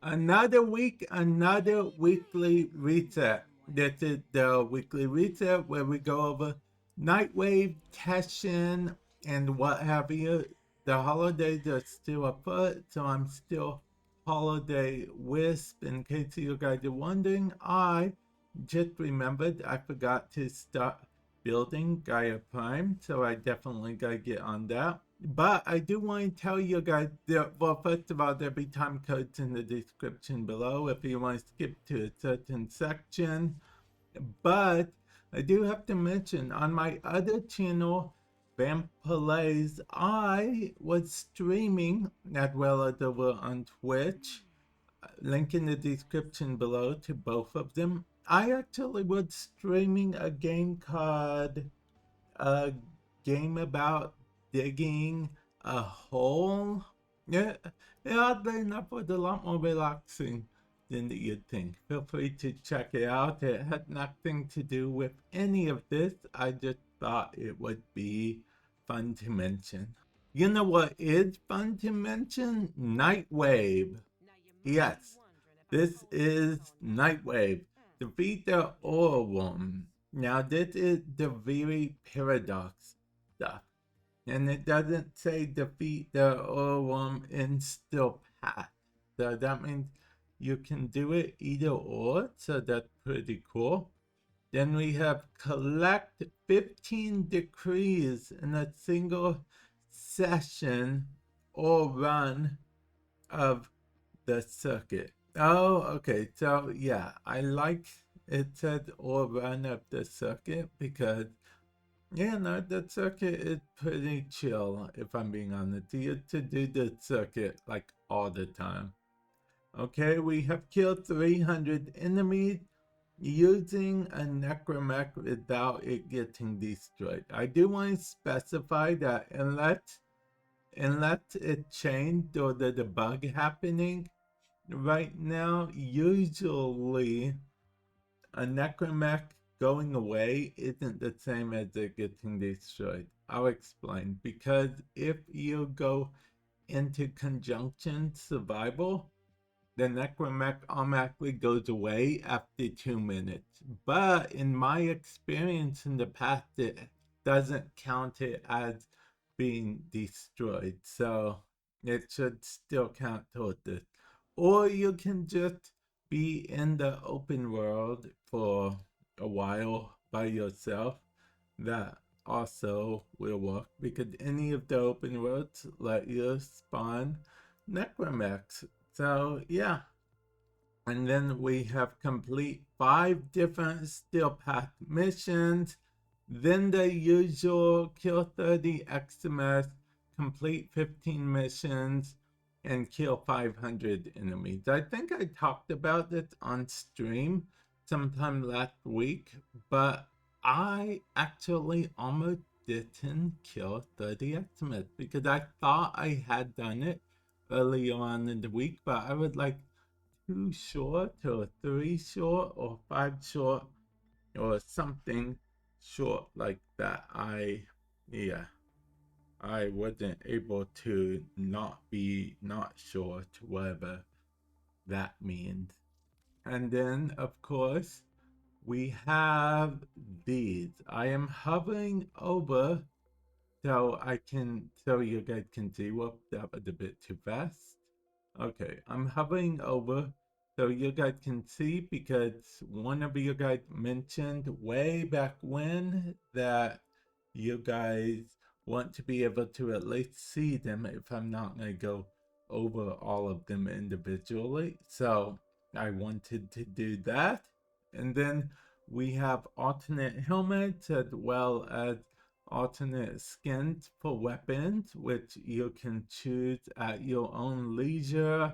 Another week, another weekly reset. This is the weekly reset where we go over Nightwave, Teshin, and what have you. The holidays are still afoot, so I'm still holiday wisp. In case you guys are wondering, I just remembered I forgot to start building Gaia Prime, so I definitely gotta get on that. But I do want to tell you guys that, well, first of all, there'll be time codes in the description below if you want to skip to a certain section. But I do have to mention on my other channel, Vamp, I was streaming as well as over on Twitch. Link in the description below to both of them. I actually was streaming a game called a game about digging a hole. Yeah, oddly enough, was a lot more relaxing than you'd think. Feel free to check it out. It had nothing to do with any of this. I just thought it would be fun to mention. You know what is fun to mention? Nightwave. Yes, this is Nightwave. Defeat the Oilworm. Now, this is the very paradox stuff. And it doesn't say defeat the Oilworm in still path. So that means you can do it either or. So that's pretty cool. Then we have collect 15 decrees in a single session or run of the circuit. Oh, okay. So yeah, I like it said or run up the circuit because the circuit is pretty chill if I'm being honest. You have to do the circuit like all the time. Okay, we have killed 300 enemies using a necromech without it getting destroyed. I do want to specify that unless it changed or there's a bug happening, right now, usually a necromech going away isn't the same as it getting destroyed. I'll explain. Because if you go into conjunction survival, the necromech automatically goes away after 2 minutes. But in my experience in the past, it doesn't count it as being destroyed. So it should still count towards it. Or you can just be in the open world for a while by yourself. That also will work because any of the open worlds let you spawn necromechs. So yeah. And then we have complete 5 different steel path missions. Then the usual kill 30 XMS, complete 15 missions, and kill 500 enemies. I think I talked about this on stream sometime last week, but I actually almost didn't kill 30 XMS because I thought I had done it earlier on in the week, but I was like 2 short or 3 short or 5 short or something short like that. I wasn't able to not be not short, whatever that means. And then, of course, we have these. I am hovering over so you guys can see. Whoop, that was a bit too fast. Okay, I'm hovering over so you guys can see because one of you guys mentioned way back when that you guys want to be able to at least see them if I'm not going to go over all of them individually. So I wanted to do that. And then we have alternate helmets as well as alternate skins for weapons, which you can choose at your own leisure.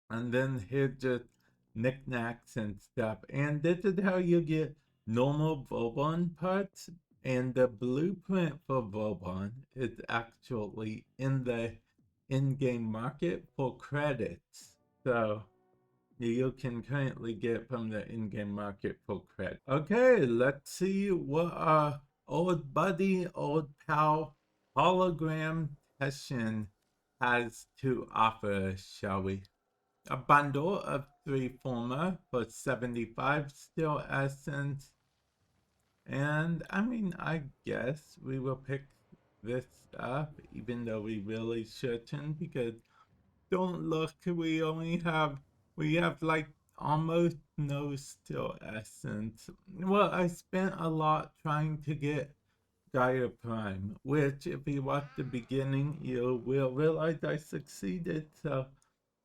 And then here's just knickknacks and stuff. And this is how you get normal Vauban parts. And the blueprint for Vauban is actually in the in-game market for credits. So you can currently get from the in-game market for credit. Okay, let's see what our old buddy, old pal, hologram Teshin has to offer, shall we? a bundle of 3 former for 75 steel essence. And I mean, I guess we will pick this up, even though we really shouldn't, because don't look, we have like almost no steel essence. Well, I spent a lot trying to get Gaia Prime, which if you watch the beginning, you will realize I succeeded, so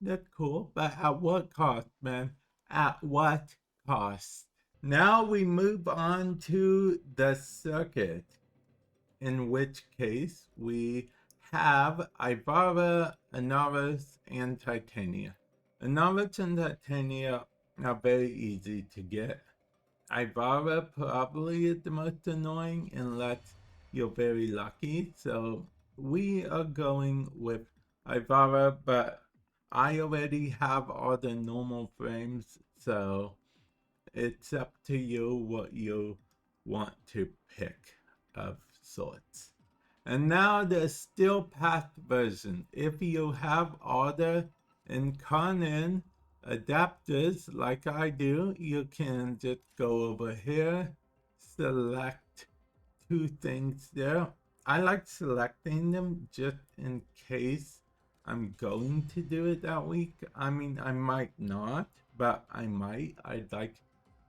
that's cool. But at what cost, man? At what cost? Now we move on to the circuit, in which case we have Ivara, Anaris, and Titania. Anaris and Titania are very easy to get. Ivara probably is the most annoying unless you're very lucky. So we are going with Ivara, but I already have all the normal frames, so it's up to you what you want to pick of sorts. And now the Steel Path version. If you have all the Incarnon adapters like I do, you can just go over here, select 2 things there. I like selecting them just in case I'm going to do it that week. I mean, I might not, but I might. I'd like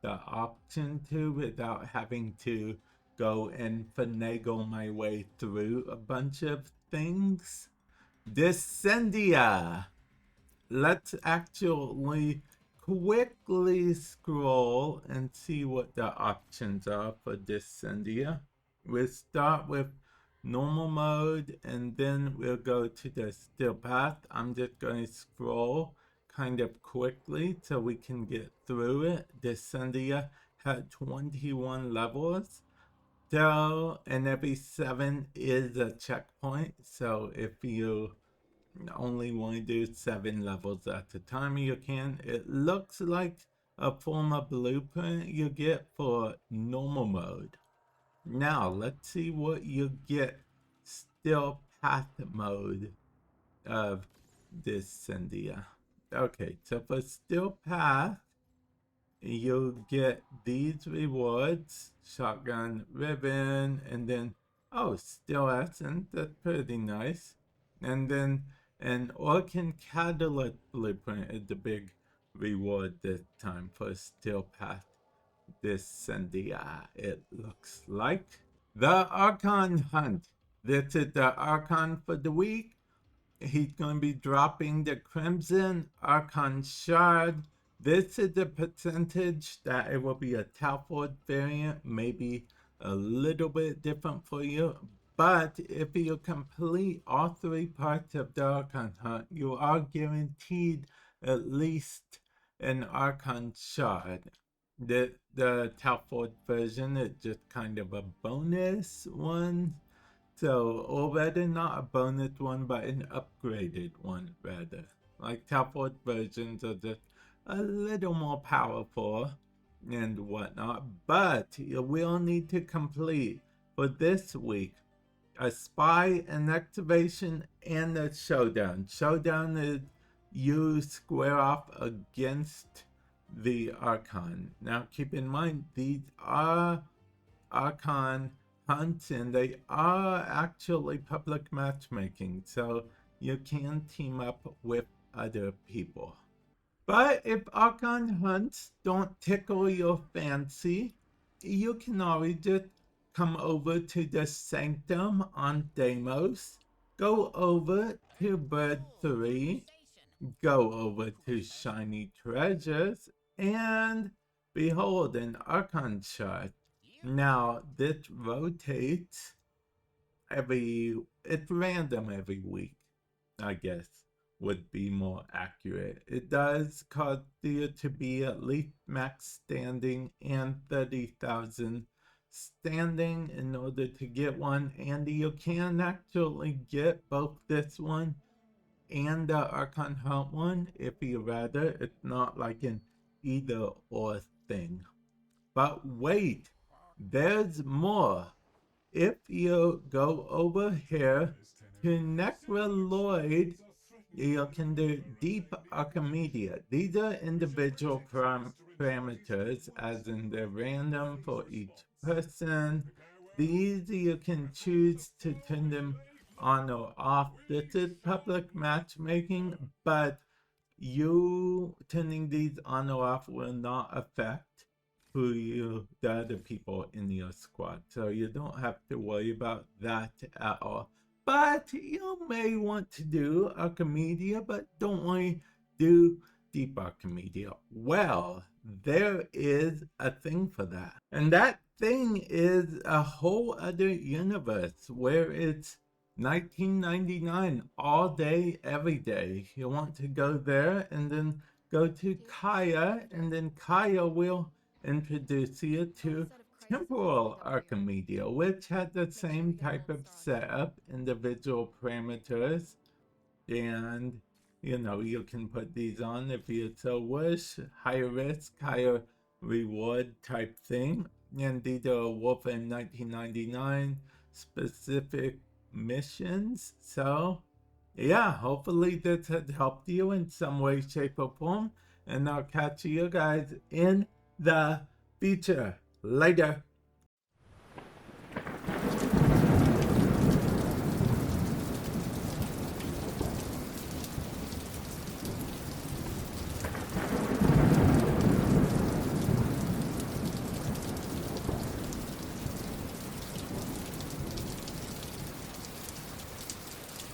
the option to without having to go and finagle my way through a bunch of things. Descendia. Let's actually quickly scroll and see what the options are for Descendia. We'll start with normal mode and then we'll go to the still path. I'm just going to scroll kind of quickly so we can get through it. Descendia had 21 levels. So, and every 7 is a checkpoint. So if you only want to do 7 levels at a time, you can. It looks like a form of blueprint you get for normal mode. Now, let's see what you get still path mode of Descendia. Okay, so for still path, you'll get these rewards, shotgun ribbon, and then, oh, still essence, that's pretty nice. And then an Orcan Catalyst blueprint is the big reward this time for still path Descendia, it looks like. The Archon Hunt. This is the Archon for the week. He's going to be dropping the Crimson Archon Shard. This is the percentage that it will be a Talford variant, maybe a little bit different for you. But if you complete all 3 parts of the Archon Hunt, you are guaranteed at least an Archon Shard. The Talford version is just kind of a bonus one. So, or rather not a bonus one, but an upgraded one, rather. Like Talford versions are just a little more powerful and whatnot. But you will need to complete for this week a spy, an activation, and a showdown. Showdown is you square off against the Archon. Now keep in mind, these are Archon hunts and they are actually public matchmaking, so you can team up with other people. But if Archon hunts don't tickle your fancy, you can always just come over to the Sanctum on Deimos, go over to Bird 3, go over to Shiny Treasures, and behold an Archon shard. Now, this rotates it's random every week, I guess, would be more accurate. It does cause you to be at least max standing and 30,000 standing in order to get one, and you can actually get both this one and the Archon Hunt one if you rather. It's not like an either or thing. But wait, there's more. If you go over here to Necroloid you can do deep Archimedea. These are individual parameters, as in they're random for each person. These you can choose to turn them on or off. This is public matchmaking, but you turning these on or off will not affect the other people in your squad. So you don't have to worry about that at all. But you may want to do Archimedea, but don't worry, do Deep Archimedea. Well, there is a thing for that. And that thing is a whole other universe where it's 1999 all day, every day. You want to go there and then go to Kaya, and then Kaya will introduce you to Temporal Archimedea, which had the same type of setup, individual parameters, and you can put these on if you so wish. Higher risk, higher reward type thing. And these are Warframe 1999 specific missions. So yeah, hopefully this had helped you in some way, shape, or form. And I'll catch you guys in the future. Later.